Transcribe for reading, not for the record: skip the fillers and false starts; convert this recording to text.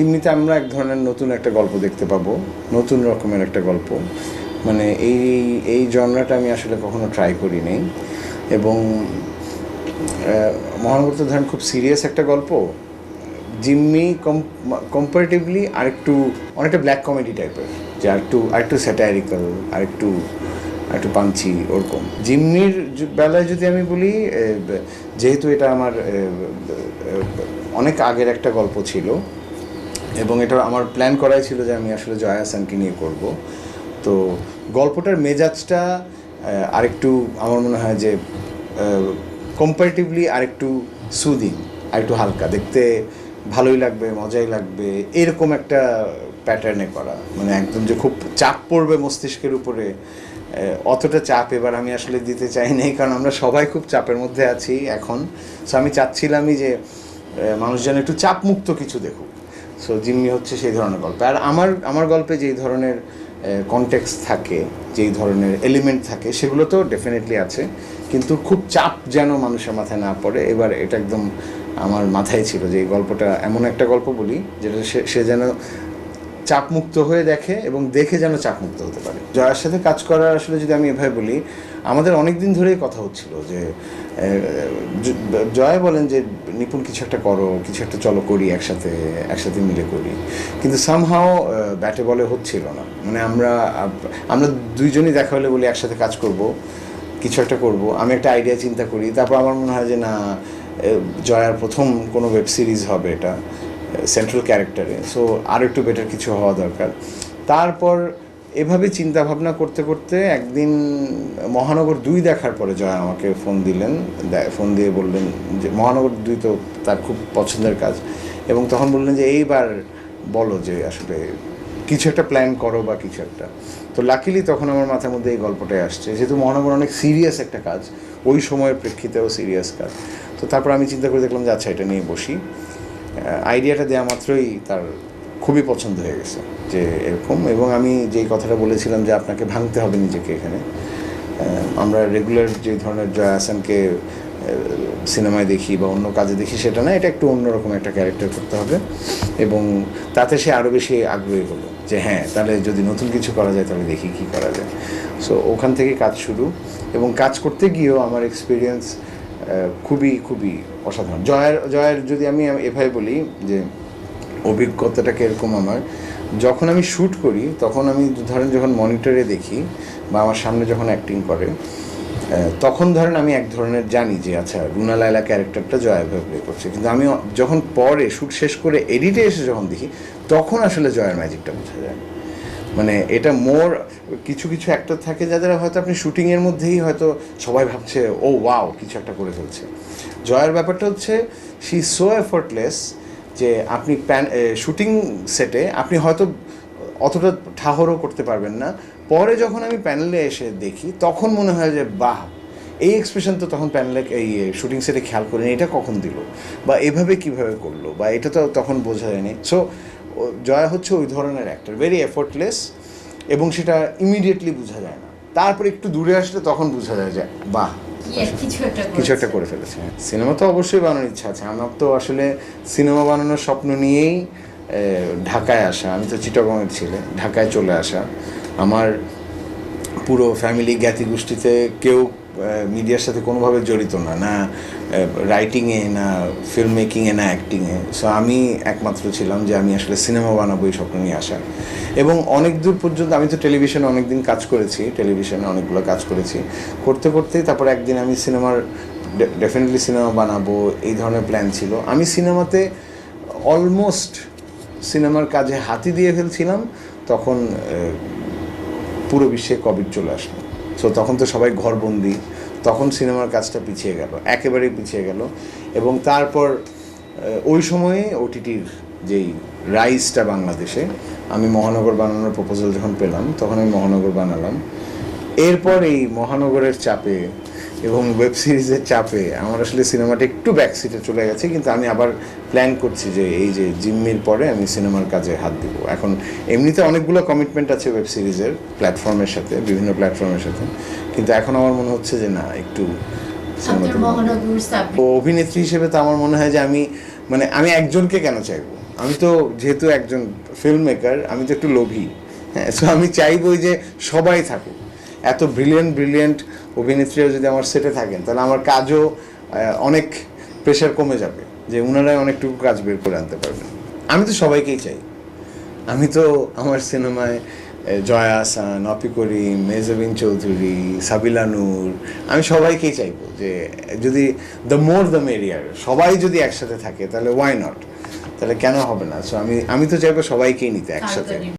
জিম্মিতে আমরা এক ধরনের নতুন একটা গল্প দেখতে পাবো, নতুন রকমের একটা গল্প। মানে এই জনরাটা আমি আসলে কখনো ট্রাই করি নাই। এবং মহানগর তো ধরেন খুব সিরিয়াস একটা গল্প, জিম্মি কম্পারেটিভলি আরেকটু অনেকটা ব্ল্যাক কমেডি টাইপের, যে আরেকটু স্যাটারিক্যাল, আরেকটু পাঞ্চি ওরকম। জিম্মির বেলায় যদি আমি বলি, যেহেতু এটা আমার অনেক আগের একটা গল্প ছিল এবং এটা আমার প্ল্যান করাই ছিল যে আমি আসলে জয়া আহসানকে নিয়ে করব, তো গল্পটার মেজাজটা আরেকটু আমার মনে হয় যে কম্পারেটিভলি আরেকটু সুদিং, আরেকটু হালকা, দেখতে ভালোই লাগবে, মজাই লাগবে, এরকম একটা প্যাটার্নে করা। মানে একদম যে খুব চাপ পড়বে মস্তিষ্কের উপরে, অতটা চাপ এবার আমি আসলে দিতে চাই নাই, কারণ আমরা সবাই খুব চাপের মধ্যে আছি এখন। সো আমি চাচ্ছিলামই যে মানুষ যেন একটু চাপমুক্ত কিছু দেখুক। সো জিম্মি হচ্ছে সেই ধরনের গল্প। আর আমার গল্পে যেই ধরনের কনটেক্সট থাকে, যেই ধরনের এলিমেন্ট থাকে, সেগুলো তো ডেফিনেটলি আছে, কিন্তু খুব চাপ যেন মানুষের মাথায় না পড়ে। এবার এটা একদম আমার মাথায় ছিল যে এই গল্পটা এমন একটা গল্প বলি যেটা সে যেন চাপমুক্ত হয়ে দেখে এবং দেখে যেন চাপমুক্ত হতে পারে। জয়ার সাথে কাজ করার আসলে যদি আমি এভাবে বলি, আমাদের অনেক দিন ধরেই কথা হচ্ছিল যে জয় বলেন যে নিপুণ কিছু একটা করো, কিছু একটা চলো করি, একসাথে মিলে করি, কিন্তু সামহাও ব্যাটে বলে হচ্ছিল না। মানে আমরা দুইজনই দেখা হলে বলি একসাথে কাজ করব, কিছু একটা করব, আমি একটা আইডিয়া চিন্তা করি, তারপর আমার মনে হয় যে না, জয়ার প্রথম কোনো ওয়েব সিরিজ হবে এটা সেন্ট্রাল ক্যারেক্টারে, সো আর একটু বেটার কিছু হওয়া দরকার। তারপর এভাবে চিন্তা ভাবনা করতে করতে একদিন মহানগর 2 দেখার পরে জয়া আমাকে ফোন দিয়ে বললেন যে মহানগর 2 তো তার খুব পছন্দের কাজ, এবং তখন বললেন যে এইবার বলো যে আসলে কিছু একটা প্ল্যান করো বা কিছু একটা। তো লাকিলি তখন আমার মাথার মধ্যে এই গল্পটাই আসছে, যেহেতু মহানগর অনেক সিরিয়াস একটা কাজ, ওই সময়ের প্রেক্ষিতেও সিরিয়াস কাজ। তো তারপর আমি চিন্তা করে দেখলাম যে আচ্ছা, এটা নিয়ে বসি। আইডিয়াটা দেওয়া মাত্রই তার খুবই পছন্দ হয়ে গেছে যে এরকম। এবং আমি যেই কথাটা বলেছিলাম যে আপনাকে ভাঙতে হবে নিজেকে এখানে, আমরা রেগুলার যে ধরনের জয়া আহসানকে সিনেমায় দেখি বা অন্য কাজে দেখি সেটা না, এটা একটু অন্যরকম একটা ক্যারেক্টার করতে হবে। এবং তাতে সে আরও বেশি আগ্রহী হলো যে হ্যাঁ, তাহলে যদি নতুন কিছু করা যায় তাহলে দেখি কী করা যায়। সো ওখান থেকে কাজ শুরু, এবং কাজ করতে গিয়েও আমার এক্সপিরিয়েন্স খুবই অসাধারণ। জয়ের যদি আমি এভাবে বলি যে অভিজ্ঞতাটা কীরকম, আমার যখন আমি শ্যুট করি তখন আমি ধরেন যখন মনিটরে দেখি বা আমার সামনে যখন অ্যাক্টিং করে, তখন ধরেন আমি এক ধরনের জানি যে আচ্ছা, রুনা লায়লা ক্যারেক্টারটা জয়া এভাবে প্লে করছে, কিন্তু আমি যখন পরে শ্যুট শেষ করে এডিটে এসে যখন দেখি, তখন আসলে জয়ের ম্যাজিকটা বোঝা যায়। মানে এটা কিছু অ্যাক্টর থাকে যাদের হয়তো আপনি শুটিংয়ের মধ্যেই হয়তো সবাই ভাবছে ও ওয়াও, কিছু একটা করে ফেলছে। জয়ের ব্যাপারটা হচ্ছে শি ইজ সো এফোর্টলেস যে আপনি শুটিং সেটে আপনি হয়তো অতটা ঠাহরও করতে পারবেন না, পরে যখন আমি প্যানেলে এসে দেখি তখন মনে হয় যে বাহ, এই এক্সপ্রেশন তো তখন প্যানেলে এই শুটিং সেটে খেয়াল করিনি, এটা কখন দিল বা এভাবে কিভাবে করলো, বা এটা তো তখন বোঝা যায়নি। সো জয়া হচ্ছে ওই ধরনের অ্যাক্টর, ভেরি এফোর্টলেস, এবং সেটা ইমিডিয়েটলি বোঝা যায় না। তারপর একটু দূরে আসলে তখন বোঝা যায় যে বাহ, কিছু একটা করে ফেলেছে। সিনেমা তো অবশ্যই বানানোর ইচ্ছা আছে। আমার তো আসলে সিনেমা বানানোর স্বপ্ন নিয়েই ঢাকায় আসা। আমি তো চিটাগংয়ের ছেলে, ঢাকায় চলে আসা। আমার পুরো ফ্যামিলি জ্ঞাতি গোষ্ঠীতে কেউ মিডিয়ার সাথে কোনোভাবে জড়িত না রাইটিংয়ে, না ফিল্ম মেকিংয়ে, না অ্যাক্টিংয়ে। সো আমি একমাত্র ছিলাম যে আমি আসলে সিনেমা বানাবো, এই স্বপ্ন নিয়ে আসা। এবং অনেক দূর পর্যন্ত আমি তো টেলিভিশনে অনেক দিন কাজ করেছি, টেলিভিশনে অনেকগুলো কাজ করেছি, করতেই তারপর একদিন আমি ডেফিনেটলি সিনেমা বানাবো, এই ধরনের প্ল্যান ছিল। আমি সিনেমাতে অলমোস্ট সিনেমার কাজে হাতই দিয়ে ফেলছিলাম, তখন পুরো বিশ্বে কোভিড চলে আসলো। সো তখন তো সবাই ঘরবন্দি, তখন সিনেমার কাজটা পিছিয়ে গেল, একেবারেই পিছিয়ে গেল। এবং তারপর ওই সময়ে ওটিটির যেই রাইজটা বাংলাদেশে, আমি মহানগর বানানোর প্রপোজাল যখন পেলাম তখন আমি মহানগর বানালাম। এরপর এই মহানগরের চাপে এবং ওয়েব সিরিজের চাপে আমার আসলে সিনেমাটা একটু ব্যাকসিটে চলে গেছে, কিন্তু আমি আবার প্ল্যান করছি যে এই যে জিম্মির পরে আমি সিনেমার কাজে হাত দিব। এখন এমনিতে অনেকগুলো কমিটমেন্ট আছে ওয়েব সিরিজের প্ল্যাটফর্মের সাথে, বিভিন্ন প্ল্যাটফর্মের সাথে, কিন্তু এখন আমার মনে হচ্ছে যে না, একটু অভিনেত্রী হিসেবে তো আমার মনে হয় যে আমি একজনকে কেন চাইবো, আমি তো যেহেতু একজন ফিল্ম মেকার, আমি তো একটু লোভী, হ্যাঁ, সো আমি চাইবই যে সবাই থাকুক। এত ব্রিলিয়েন্ট অভিনেত্রীরা যদি আমার সেটে থাকেন, তাহলে আমার কাজও অনেক প্রেশার কমে যাবে, যে ওনারাই অনেকটুকু কাজ বের করে আনতে পারবেন। আমি তো সবাইকেই চাই। আমি তো আমার সিনেমায় জয়া আহসান, অপি করিম, মেহজাবিন চৌধুরী, সাবিলা নূর, আমি সবাইকেই চাইবো যে যদি দ্য মোর দ্য মেরিয়ার, সবাই যদি একসাথে থাকে তাহলে ওয়াই নট, তাহলে কেন হবে না। সো আমি তো চাইবো সবাইকেই নিতে একসাথে।